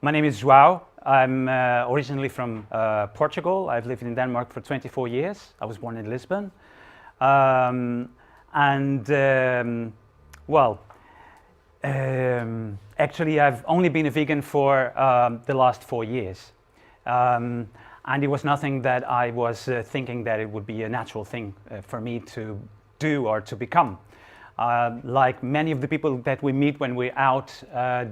My name is João. I'm originally from Portugal. I've lived in Denmark for 24 years. I was born in Lisbon. Actually, I've only been a vegan for the last 4 years. And it was nothing that I was thinking that it would be a natural thing for me to do or to become. Like many of the people that we meet when we're out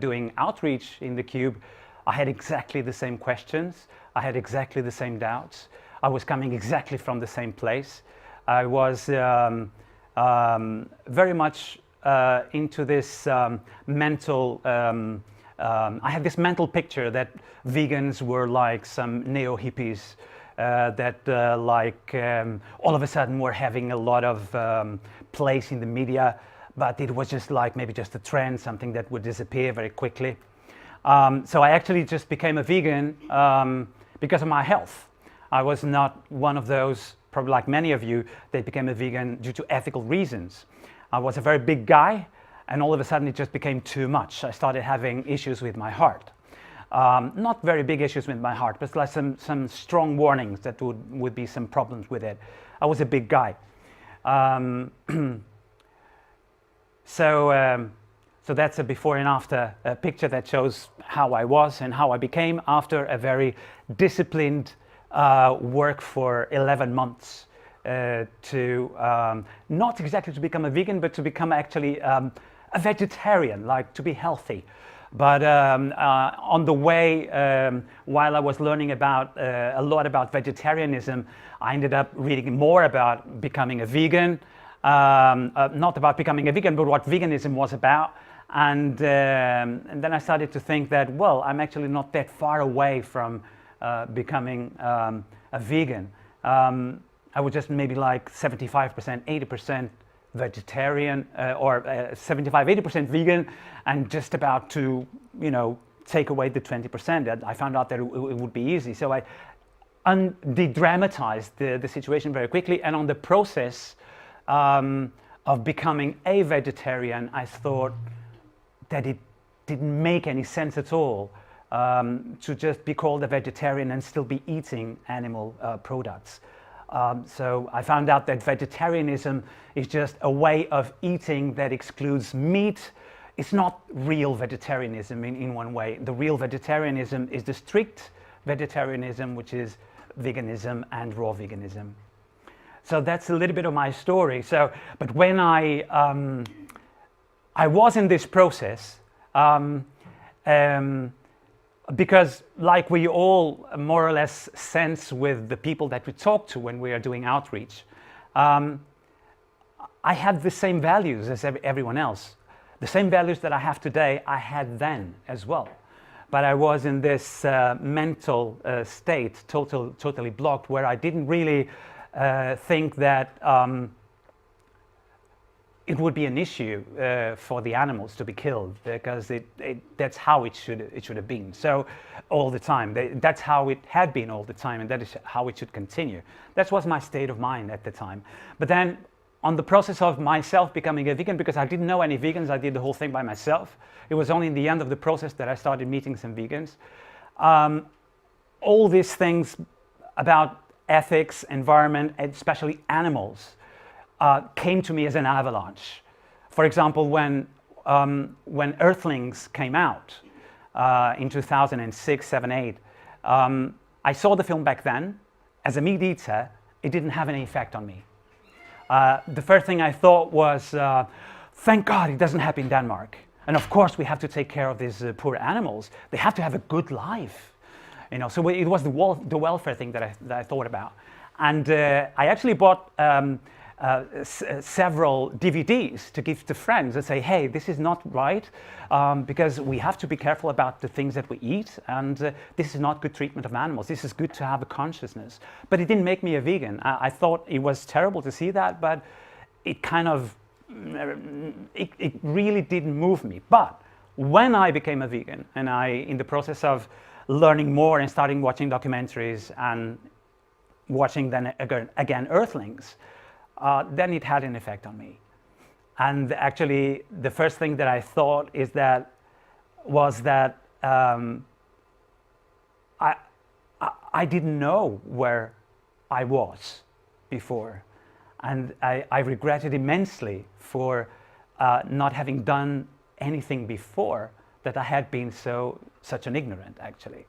doing outreach in the Cube, I had exactly the same questions. I had exactly the same doubts. I was coming exactly from the same place. I was very much into this mental, I had this mental picture that vegans were like some neo-hippies that all of a sudden were having a lot of place in the media, but it was just like maybe just a trend, something that would disappear very quickly. So I actually just became a vegan because of my health. I was not one of those, probably like many of you, that became a vegan due to ethical reasons. I was a very big guy, and all of a sudden it just became too much. I started having issues with my heart. Not very big issues with my heart, but like some strong warnings that would be some problems with it. I was a big guy. So that's a before and after picture that shows how I was and how I became after a very disciplined work for 11 months to not exactly to become a vegan, but to become actually a vegetarian, like to be healthy. But on the way, while I was learning about a lot about vegetarianism, I ended up reading more about becoming a vegan, not about becoming a vegan, but what veganism was about. And then I started to think that, well, I'm actually not that far away from becoming a vegan. I was just maybe like 75%, 80% vegetarian, or 75, 80% vegan, and just about to, you know, take away the 20%. I found out that it would be easy. So I de-dramatized the situation very quickly, and on the process of becoming a vegetarian, I thought that it didn't make any sense at all to just be called a vegetarian and still be eating animal products. So I found out that vegetarianism is just a way of eating that excludes meat. It's not real vegetarianism in one way. The real vegetarianism is the strict vegetarianism, which is veganism and raw veganism. So that's a little bit of my story. So, but when I was in this process, because like we all more or less sense with the people that we talk to when we are doing outreach, I had the same values as everyone else. The same values that I have today, I had then as well. But I was in this mental state, totally blocked, where I didn't really think that it would be an issue for the animals to be killed, because that's how it should have been. So all the time, that's how it had been all the time, and that is how it should continue. That was my state of mind at the time. But then on the process of myself becoming a vegan, because I didn't know any vegans, I did the whole thing by myself. It was only in the end of the process that I started meeting some vegans. All these things about ethics, environment, and especially animals, came to me as an avalanche. For example, when Earthlings came out in 2006, 7, 8, I saw the film back then. As a meat eater, it didn't have any effect on me. The first thing I thought was, thank God it doesn't happen in Denmark. And of course we have to take care of these poor animals. They have to have a good life. You know, so it was the welfare thing that I thought about. And I actually bought several DVDs to give to friends and say, hey, this is not right, because we have to be careful about the things that we eat, and this is not good treatment of animals. This is good to have a consciousness. But it didn't make me a vegan. I thought it was terrible to see that, but it kind of, it really didn't move me. But when I became a vegan, and in the process of learning more and starting watching documentaries and watching then again Earthlings, then it had an effect on me. And actually, the first thing that I thought was that I didn't know where I was before, and I regretted immensely for not having done anything before, that I had been such an ignorant, actually.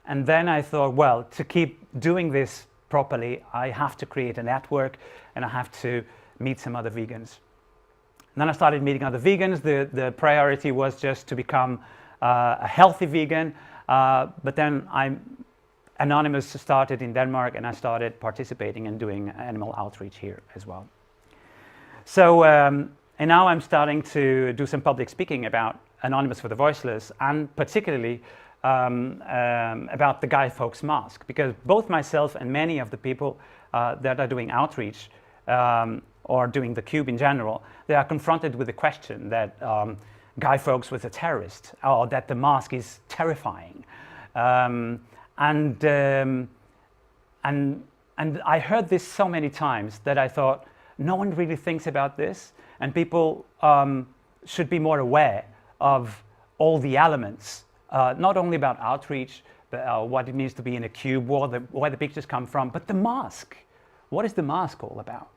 And then I thought, well, to keep doing this properly, I have to create a network and I have to meet some other vegans. And then I started meeting other vegans. The priority was just to become a healthy vegan, but then Anonymous started in Denmark, and I started participating and doing animal outreach here as well. So, and now I'm starting to do some public speaking about Anonymous for the Voiceless, and particularly about the Guy Fawkes mask, because both myself and many of the people that are doing outreach or doing the Cube in general, they are confronted with the question that Guy Fawkes was a terrorist, or that the mask is terrifying. And I heard this so many times that I thought, no one really thinks about this, and people should be more aware of all the elements, not only about outreach, but what it means to be in a cube, where the pictures come from, but the mask. What is the mask all about?